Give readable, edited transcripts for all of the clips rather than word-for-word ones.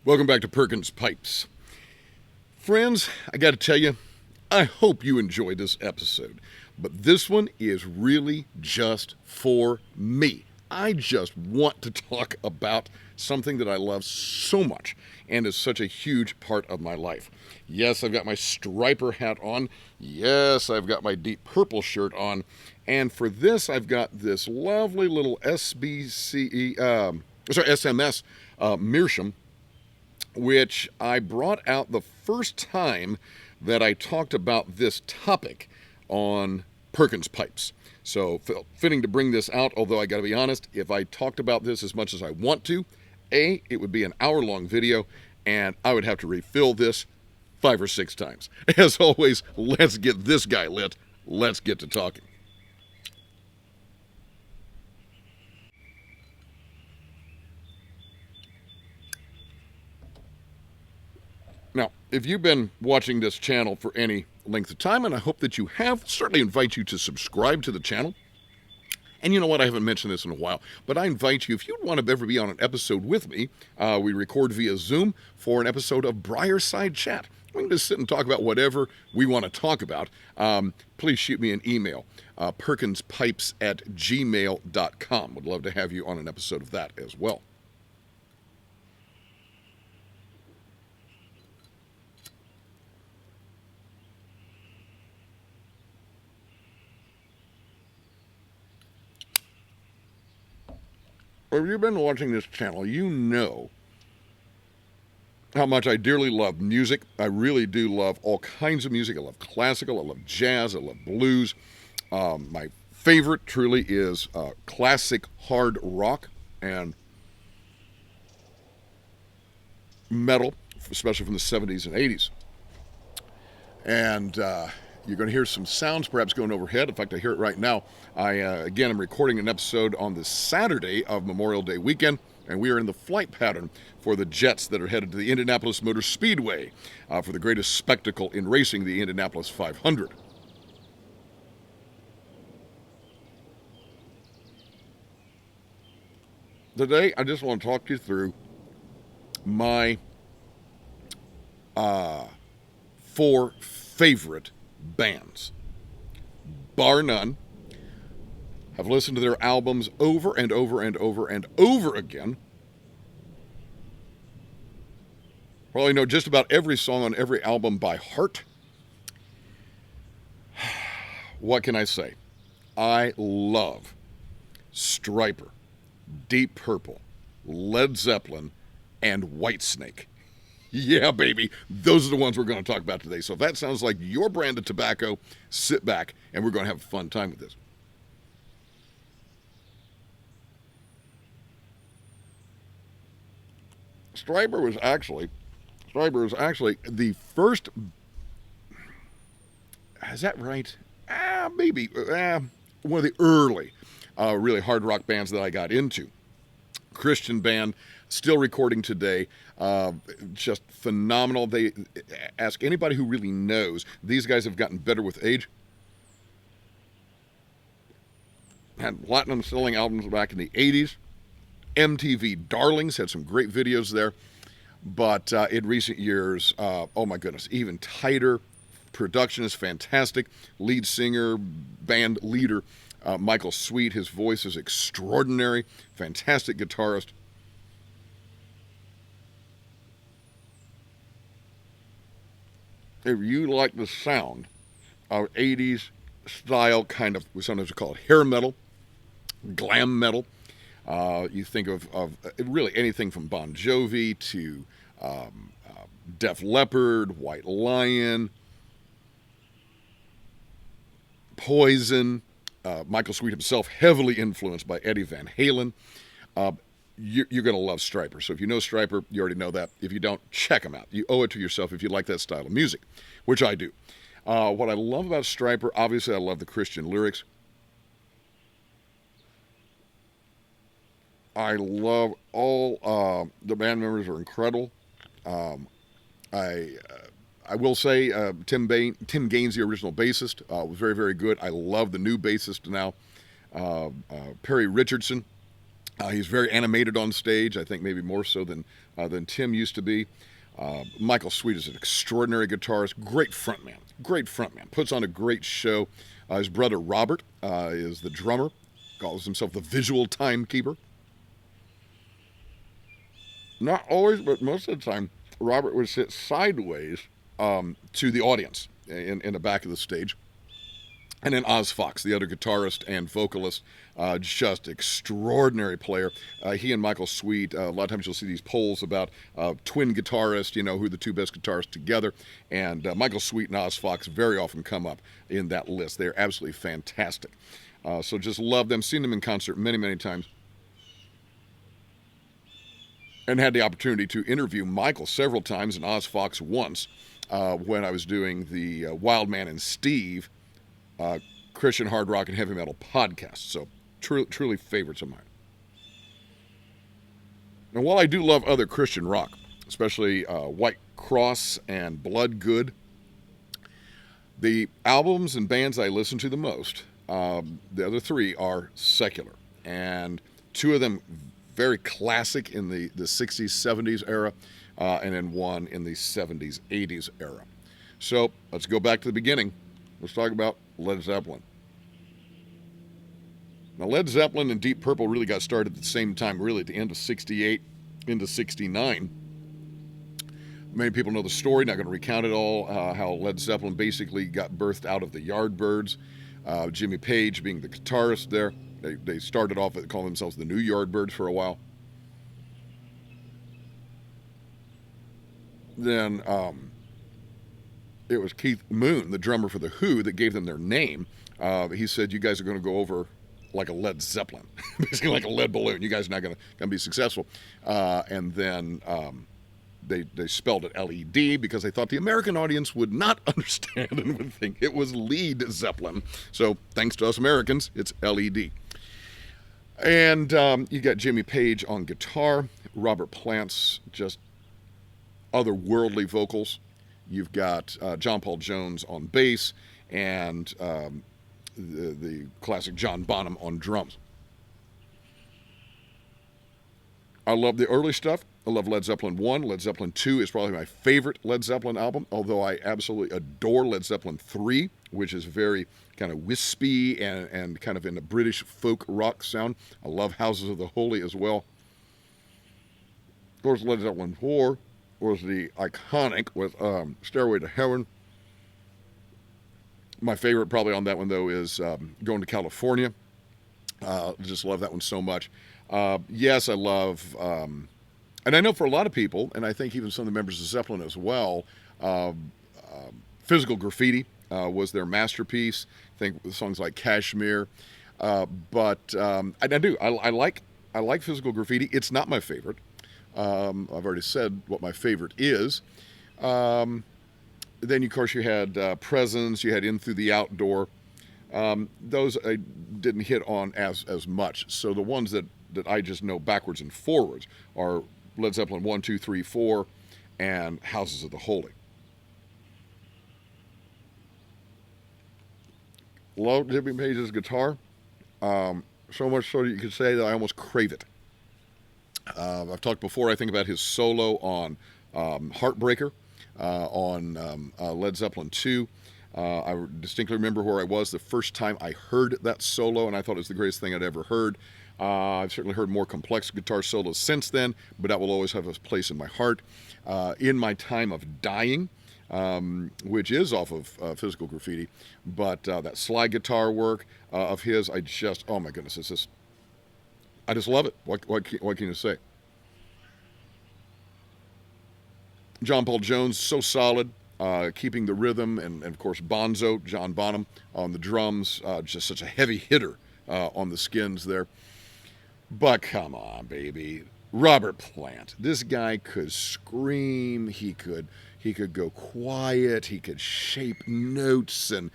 Welcome back to Perkins Pipes. Friends, I got to tell you, I hope you enjoyed this episode, but this one is really just for me. I just want to talk about something that I love so much and is such a huge part of my life. Yes, I've got my striper hat on. Yes, I've got my deep purple shirt on. And for this, I've got this lovely little SMS meerschaum, which I brought out the first time that I talked about this topic on Perkins Pipes. So fitting to bring this out, although I got to be honest, if I talked about this as much as I want to, it would be an hour-long video, and I would have to refill this 5 or 6 times. As always, let's get this guy lit. Let's get to talking. Now, if you've been watching this channel for any length of time, and I hope that you have, certainly invite you to subscribe to the channel. And you know what, I haven't mentioned this in a while, but I invite you, if you'd want to ever be on an episode with me, we record via Zoom for an episode of Brierside Chat. We can just sit and talk about whatever we want to talk about. Please shoot me an email, perkinspipes@gmail.com. Would love to have you on an episode of that as well. If you've been watching this channel, you know how much I dearly love music. I really do love all kinds of music. I love classical, I love jazz, I love blues. My favorite truly is classic hard rock and metal, especially from the 70s and 80s. And you're going to hear some sounds perhaps going overhead. In fact, I hear it right now. Again, I'm recording an episode on the Saturday of Memorial Day weekend, and we are in the flight pattern for the jets that are headed to the Indianapolis Motor Speedway for the greatest spectacle in racing, the Indianapolis 500. Today, I just want to talk you through my 4 favorite bands. Bar none. Have listened to their albums over and over and over and over again. Probably know just about every song on every album by heart. What can I say? I love Striper, Deep Purple, Led Zeppelin, and Whitesnake. Yeah, baby. Those are the ones we're going to talk about today. So if that sounds like your brand of tobacco, sit back and we're going to have a fun time with this. Striper was actually the first. Is that right? Maybe. One of the early, really hard rock bands that I got into. Christian band, still recording today. Just phenomenal. They ask anybody who really knows. These guys have gotten better with age. Had platinum selling albums back in the 80s. MTV Darlings had some great videos there. But in recent years, oh my goodness, even tighter. Production is fantastic. Lead singer, band leader, Michael Sweet. His voice is extraordinary. Fantastic guitarist. If you like the sound of 80s style kind of, we sometimes call it hair metal, glam metal, you think of really anything from Bon Jovi to Def Leppard, White Lion, Poison, Michael Sweet himself, heavily influenced by Eddie Van Halen. You're going to love Striper. So if you know Striper, you already know that. If you don't, check them out. You owe it to yourself if you like that style of music, which I do. What I love about Striper, obviously I love the Christian lyrics. I love all the band members are incredible. I will say Tim Gaines, the original bassist, was very, very good. I love the new bassist now, Perry Richardson. He's very animated on stage, I think maybe more so than Tim used to be. Michael Sweet is an extraordinary guitarist, great frontman, puts on a great show. His brother Robert is the drummer, calls himself the visual timekeeper. Not always, but most of the time, Robert would sit sideways to the audience in the back of the stage. And then Oz Fox, the other guitarist and vocalist, just extraordinary player. He and Michael Sweet, a lot of times you'll see these polls about twin guitarists, who are the two best guitarists together. And Michael Sweet and Oz Fox very often come up in that list. They're absolutely fantastic. So just love them, seen them in concert many, many times. And had the opportunity to interview Michael several times and Oz Fox once when I was doing the Wildman and Steve Christian hard rock and heavy metal podcast. So truly favorites of mine. Now, while I do love other Christian rock, especially White Cross and Blood Good, the albums and bands I listen to the most, the other three are secular. And two of them very classic in the 60s, 70s era, and then one in the 70s, 80s era. So let's go back to the beginning. Let's talk about Led Zeppelin. Now, Led Zeppelin and Deep Purple really got started at the same time, really at the end of 68 into 69. Many people know the story, not going to recount it all, how Led Zeppelin basically got birthed out of the Yardbirds. Jimmy Page being the guitarist there. They started off at calling themselves the New Yardbirds for a while. Then it was Keith Moon, the drummer for The Who, that gave them their name. He said, you guys are going to go over like a Led Zeppelin, basically like a lead balloon. You guys are not going to be successful. And then they spelled it LED because they thought the American audience would not understand and would think it was Lead Zeppelin. So thanks to us Americans, it's LED. And you got Jimmy Page on guitar, Robert Plant's just otherworldly vocals. You've got John Paul Jones on bass and the classic John Bonham on drums. I love the early stuff. I love Led Zeppelin 1. Led Zeppelin 2 is probably my favorite Led Zeppelin album, although I absolutely adore Led Zeppelin 3, which is very kind of wispy and kind of in a British folk rock sound. I love Houses of the Holy as well. Of course, Led Zeppelin 4 was the iconic with Stairway to Heaven. My favorite probably on that one, though, is Going to California. Just love that one so much. Yes, I love, and I know for a lot of people, and I think even some of the members of Zeppelin as well, Physical Graffiti was their masterpiece. I think with songs like Kashmir. But I do. I like Physical Graffiti. It's not my favorite. I've already said what my favorite is. Then, of course, you had Presence. You had In Through the Outdoor. Those I didn't hit on as much. So the ones that I just know backwards and forwards are Led Zeppelin 1, 2, 3, 4, and Houses of the Holy. Love Jimmy Page's guitar. So much so that you could say that I almost crave it. I've talked before, I think, about his solo on Heartbreaker on Led Zeppelin 2. I distinctly remember where I was the first time I heard that solo, and I thought it was the greatest thing I'd ever heard. I've certainly heard more complex guitar solos since then, but that will always have a place in my heart. In My Time of Dying, which is off of Physical Graffiti, but that slide guitar work of his, oh my goodness, I just love it. What can you say? John Paul Jones, so solid. Keeping the rhythm, and of course Bonzo, John Bonham on the drums, just such a heavy hitter on the skins there. But come on, baby, Robert Plant. This guy could scream. He could go quiet. He could shape notes and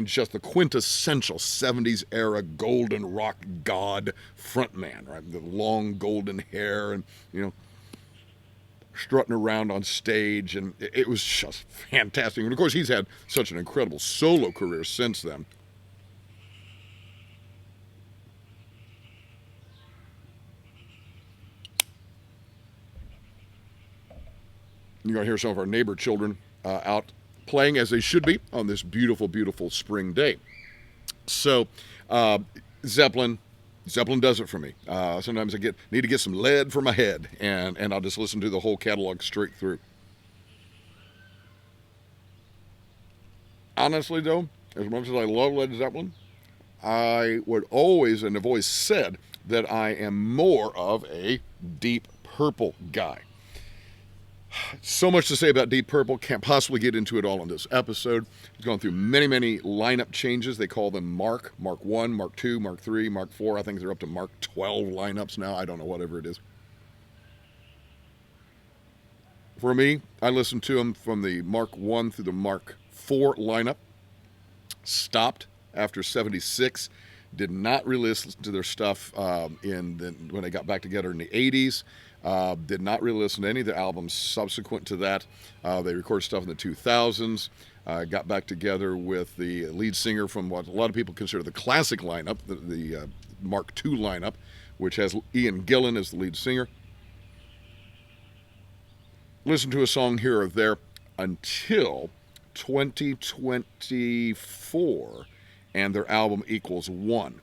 just the quintessential 70s era golden rock god frontman, right? The long golden hair and strutting around on stage, and it was just fantastic. And of course, he's had such an incredible solo career since then. You're going to hear some of our neighbor children out playing as they should be on this beautiful, beautiful spring day. So, Zeppelin does it for me. Sometimes I need to get some lead for my head, and I'll just listen to the whole catalog straight through. Honestly, though, as much as I love Led Zeppelin, I would always, and have always said, that I am more of a Deep Purple guy. So much to say about Deep Purple, can't possibly get into it all in this episode. It's gone through many, many lineup changes. They call them Mark 1, Mark 2, Mark 3, Mark 4. I think they're up to Mark 12 lineups now. I don't know, whatever it is. For me, I listened to them from the Mark 1 through the Mark 4 lineup. Stopped after 76. Did not re-listen to their stuff when they got back together in the 80s. Did not really listen to any of the albums subsequent to that. They recorded stuff in the 2000s. Got back together with the lead singer from what a lot of people consider the classic lineup, the Mark II lineup, which has Ian Gillan as the lead singer. Listen to a song here or there until 2024, and their album Equals One.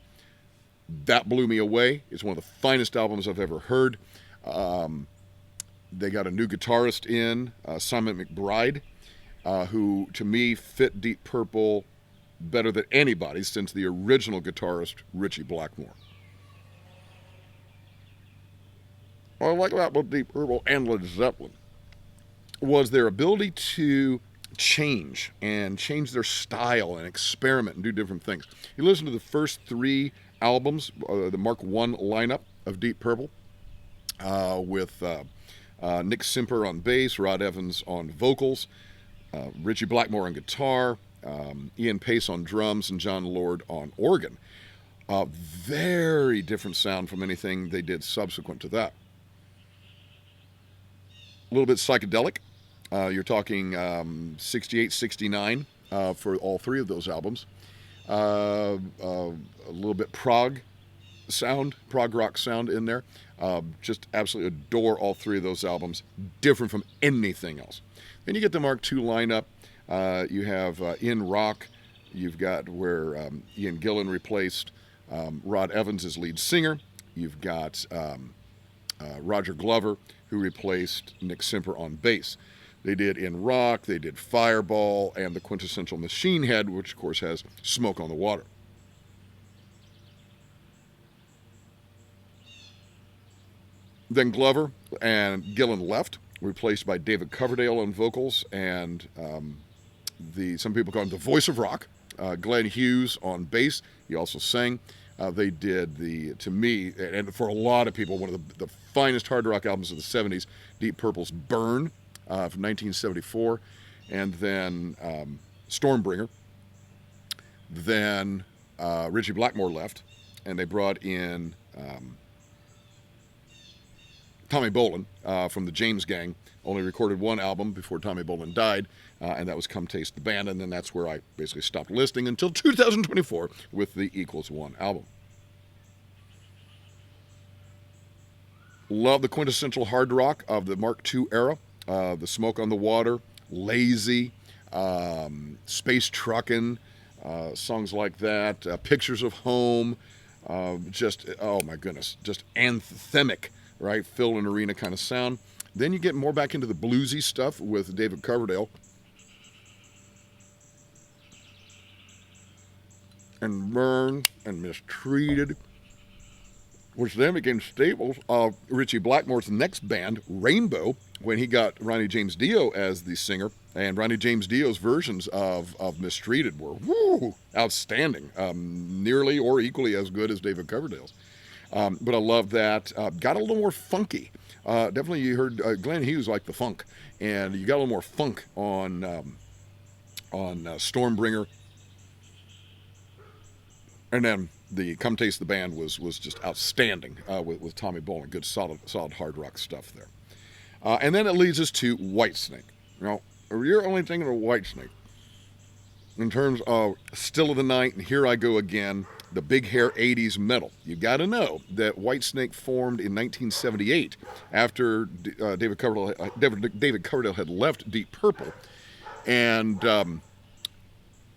That blew me away. It's one of the finest albums I've ever heard. They got a new guitarist in, Simon McBride, who to me fit Deep Purple better than anybody since the original guitarist, Ritchie Blackmore. What I like about both Deep Purple and Led Zeppelin was their ability to change their style and experiment and do different things. You listen to the first 3 albums, the Mark I lineup of Deep Purple, with Nick Simper on bass, Rod Evans on vocals, Ritchie Blackmore on guitar, Ian Pace on drums, and John Lord on organ. Very different sound from anything they did subsequent to that. A little bit psychedelic. You're talking 68, 69 for all 3 of those albums. A little bit prog rock sound in there. Just absolutely adore all 3 of those albums. Different from anything else. Then you get the Mark II lineup. You have in rock, you've got where Ian Gillan replaced Rod Evans as lead singer. You've got Roger Glover, who replaced Nick Simper on bass. They did In Rock, they did Fireball, and the quintessential Machine Head, which of course has Smoke on the Water. Then Glover and Gillan left, replaced by David Coverdale on vocals, and some people call him the voice of rock, Glenn Hughes on bass. He also sang. They did to me, and for a lot of people, one of the finest hard rock albums of the 70s, Deep Purple's Burn, from 1974, and then Stormbringer. Then Ritchie Blackmore left, and they brought in Tommy Bolin from the James Gang. Only recorded 1 album before Tommy Bolin died, and that was Come Taste the Band, and then that's where I basically stopped listening until 2024 with the Equals One album. Love the quintessential hard rock of the Mark II era. The Smoke on the Water, Lazy, Space Truckin', songs like that, Pictures of Home, just, oh my goodness, just anthemic, right? Fill an arena kind of sound. Then you get more back into the bluesy stuff with David Coverdale. And Burn and Mistreated, which then became staples of Ritchie Blackmore's next band, Rainbow, when he got Ronnie James Dio as the singer. And Ronnie James Dio's versions of Mistreated were outstanding, nearly or equally as good as David Coverdale's. But I love that. Got a little more funky. Definitely you heard Glenn Hughes like the funk, and you got a little more funk on Stormbringer. And then the Come Taste the Band was just outstanding with Tommy Bolin. Good, solid hard rock stuff there. And then it leads us to Whitesnake. You know, you're only thinking of Whitesnake. in terms of Still of the Night and Here I Go Again, the Big Hair 80s metal. You got to know that Whitesnake formed in 1978 after David Coverdale had left Deep Purple, and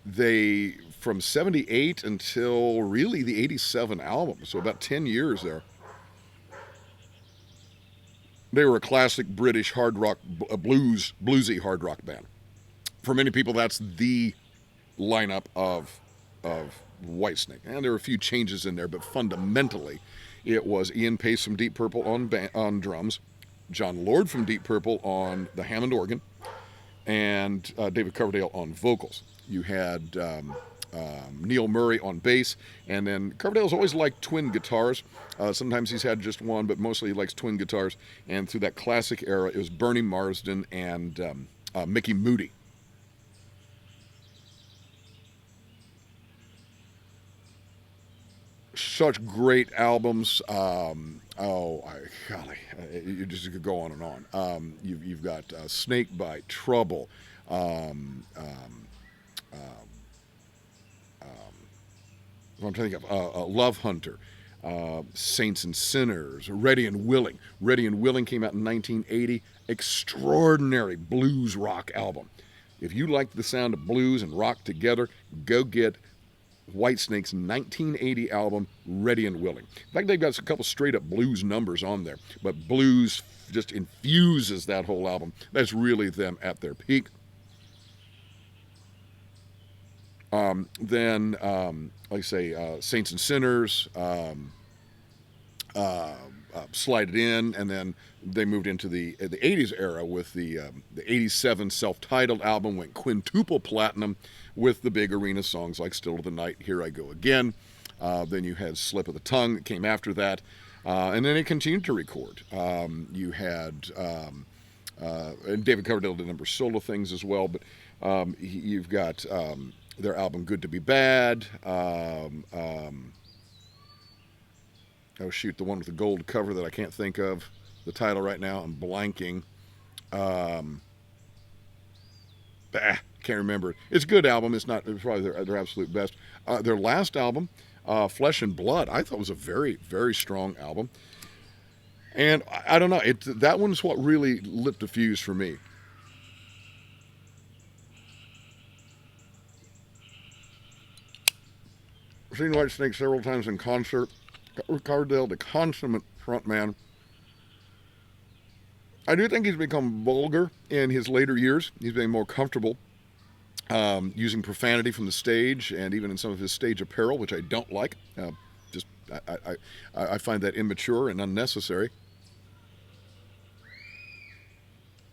they from 78 until really the 87 album, so about 10 years there, they were a classic British hard rock, bluesy hard rock band. For many people, that's the lineup of Whitesnake, and there were a few changes in there, but fundamentally, it was Ian Pace from Deep Purple on drums, John Lord from Deep Purple on the Hammond organ, and David Coverdale on vocals. You had Neil Murray on bass, and then Coverdale's always liked twin guitars. Sometimes he's had just one, but mostly he likes twin guitars. And through that classic era, it was Bernie Marsden and Mickey Moody. Such great albums. Golly, you just could go on and on. You've got Snakebite, Trouble, I'm trying to think of Love Hunter, Saints and Sinners, Ready and Willing. Ready and Willing came out in 1980. Extraordinary blues rock album. If you like the sound of blues and rock together, go get Whitesnake's 1980 album, Ready and Willing. In fact, they've got a couple straight up blues numbers on there, but blues just infuses that whole album. That's really them at their peak. Then, like I say, Saints and Sinners, slide it in, and then they moved into the 80s era with the 87 self-titled album, went quintuple platinum with the big arena songs like Still of the Night, Here I Go Again. Then you had Slip of the Tongue that came after that, and then it continued to record. You had, and David Coverdale did a number of solo things as well, but you've got their album Good to Be Bad. Oh shoot, the one with the gold cover that I can't think of the title right now. I'm blanking. Can't remember. It's a good album. It's probably their absolute best. Their last album, Flesh and Blood, I thought was a very, very strong album. And I don't know, that one's what really lit the fuse for me. I've seen Whitesnake several times in concert. Coverdale, the consummate frontman. I do think he's become vulgar in his later years. He's being more comfortable using profanity from the stage and even in some of his stage apparel, which I don't like. I find that immature and unnecessary.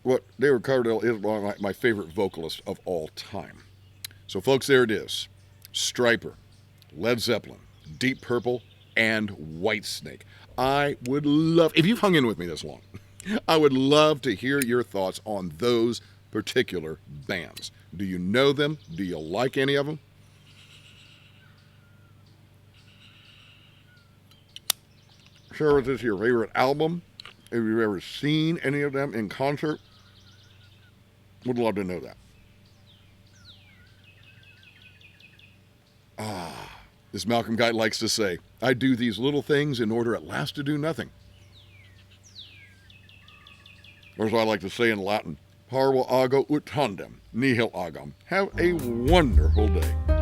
What David Coverdale is one of my favorite vocalists of all time. So, folks, there it is. Stryper, Led Zeppelin, Deep Purple, and Whitesnake. I would love, if you've hung in with me this long, I would love to hear your thoughts on those particular bands. Do you know them? Do you like any of them? Share with us your favorite album. If you've ever seen any of them in concert, would love to know that. As Malcolm Guite likes to say, I do these little things in order at last to do nothing. Or as I like to say in Latin, Parva ago ut tandem, nihil agam. Have a wonderful day.